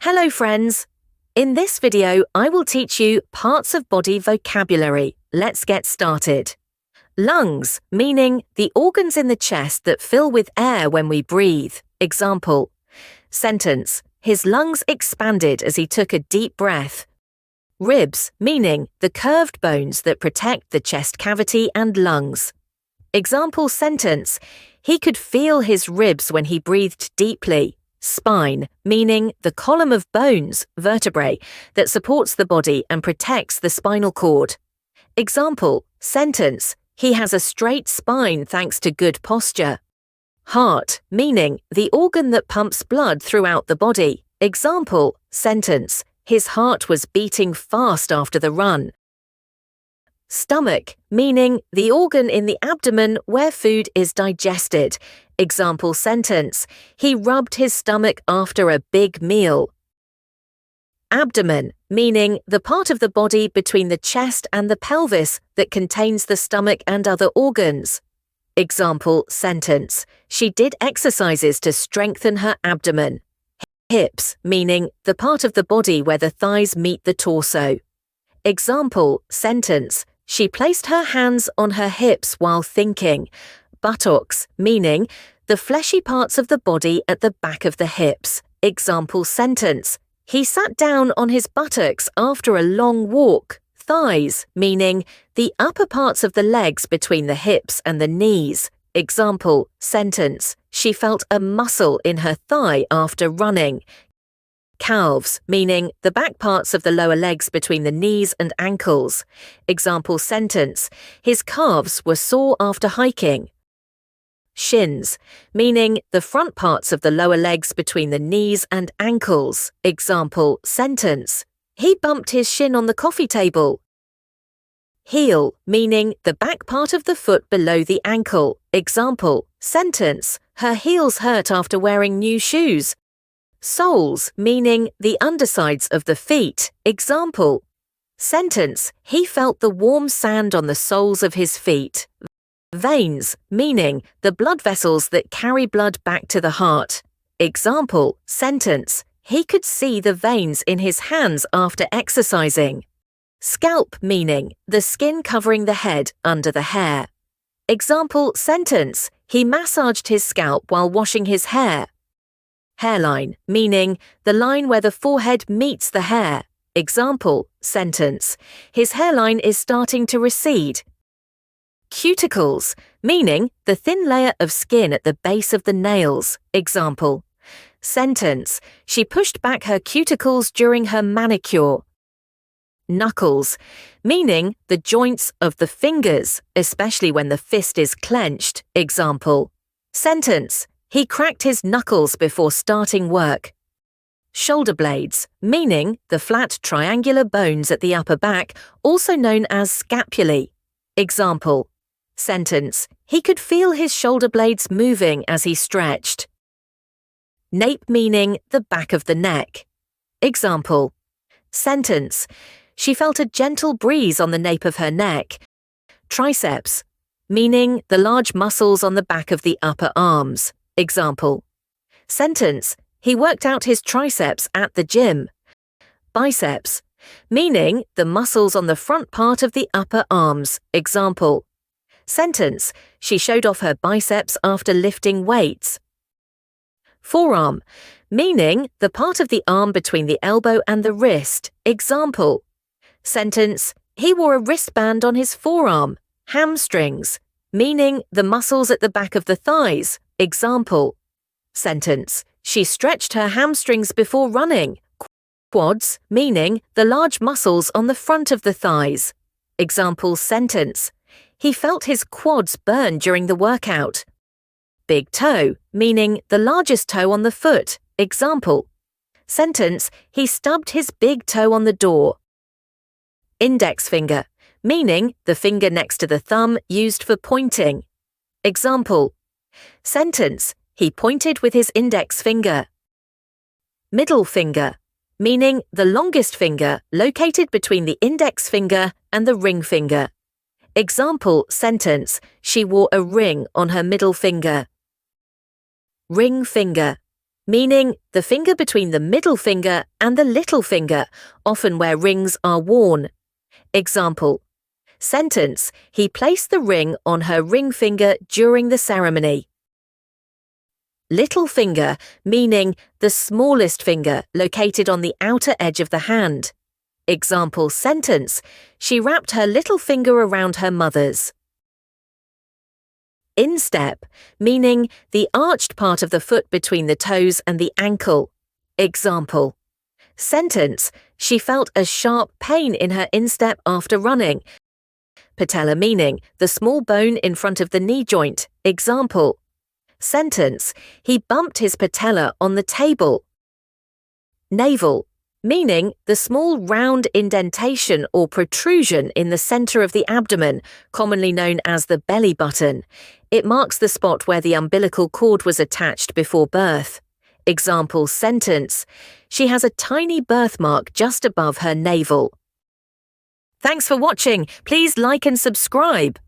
Hello friends! In this video, I will teach you parts of body vocabulary. Let's get started. Lungs, meaning the organs in the chest that fill with air when we breathe. Example. Sentence. His lungs expanded as he took a deep breath. Ribs, meaning the curved bones that protect the chest cavity and lungs. Example sentence. He could feel his ribs when he breathed deeply. Spine, meaning the column of bones, vertebrae, that supports the body and protects the spinal cord. Example, sentence, he has a straight spine thanks to good posture. Heart, meaning the organ that pumps blood throughout the body. Example, sentence, his heart was beating fast after the run. Stomach, meaning the organ in the abdomen where food is digested. Example sentence, he rubbed his stomach after a big meal. Abdomen, meaning the part of the body between the chest and the pelvis that contains the stomach and other organs. Example sentence, she did exercises to strengthen her abdomen. Hips, meaning the part of the body where the thighs meet the torso. Example sentence, she placed her hands on her hips while thinking. Buttocks, meaning the fleshy parts of the body at the back of the hips. Example sentence, he sat down on his buttocks after a long walk. Thighs, meaning the upper parts of the legs between the hips and the knees. Example sentence, she felt a muscle in her thigh after running. Calves, meaning the back parts of the lower legs between the knees and ankles. Example sentence, his calves were sore after hiking. Shins, meaning the front parts of the lower legs between the knees and ankles. Example sentence, he bumped his shin on the coffee table. Heel, meaning the back part of the foot below the ankle. Example sentence, her heels hurt after wearing new shoes. Soles, meaning the undersides of the feet. Example sentence, he felt the warm sand on the soles of his feet. Veins, meaning the blood vessels that carry blood back to the heart. Example sentence, he could see the veins in his hands after exercising. Scalp, meaning the skin covering the head under the hair. Example sentence, he massaged his scalp while washing his hair. Hairline, meaning the line where the forehead meets the hair. Example sentence, his hairline is starting to recede. Cuticles, meaning the thin layer of skin at the base of the nails. Example sentence, she pushed back her cuticles during her manicure. Knuckles, meaning the joints of the fingers, especially when the fist is clenched. Example sentence, he cracked his knuckles before starting work. Shoulder blades, meaning the flat triangular bones at the upper back, also known as scapulae. Example sentence, he could feel his shoulder blades moving as he stretched. Nape, meaning the back of the neck. Example sentence, she felt a gentle breeze on the nape of her neck. Triceps, meaning the large muscles on the back of the upper arms. Example sentence, he worked out his triceps at the gym. Biceps, meaning the muscles on the front part of the upper arms. Example sentence, she showed off her biceps after lifting weights. Forearm, meaning the part of the arm between the elbow and the wrist. Example sentence, he wore a wristband on his forearm. Hamstrings, meaning the muscles at the back of the thighs. Example sentence, she stretched her hamstrings before running. Quads, meaning the large muscles on the front of the thighs. Example sentence, he felt his quads burn during the workout. Big toe, meaning the largest toe on the foot. Example sentence, he stubbed his big toe on the door. Index finger, meaning the finger next to the thumb used for pointing. Example sentence, he pointed with his index finger. Middle finger, meaning the longest finger located between the index finger and the ring finger. Example sentence, she wore a ring on her middle finger. Ring finger, meaning the finger between the middle finger and the little finger, often where rings are worn. Example. Sentence, he placed the ring on her ring finger during the ceremony. Little finger, meaning the smallest finger located on the outer edge of the hand. Example sentence, she wrapped her little finger around her mother's. Instep, meaning the arched part of the foot between the toes and the ankle. Example. Sentence, she felt a sharp pain in her instep after running. Patella meaning the small bone in front of the knee joint. Example. Sentence, he bumped his patella on the table. Navel, meaning the small round indentation or protrusion in the center of the abdomen, commonly known as the belly button. It marks the spot where the umbilical cord was attached before birth. Example sentence, she has a tiny birthmark just above her navel. Thanks for watching. Please like and subscribe.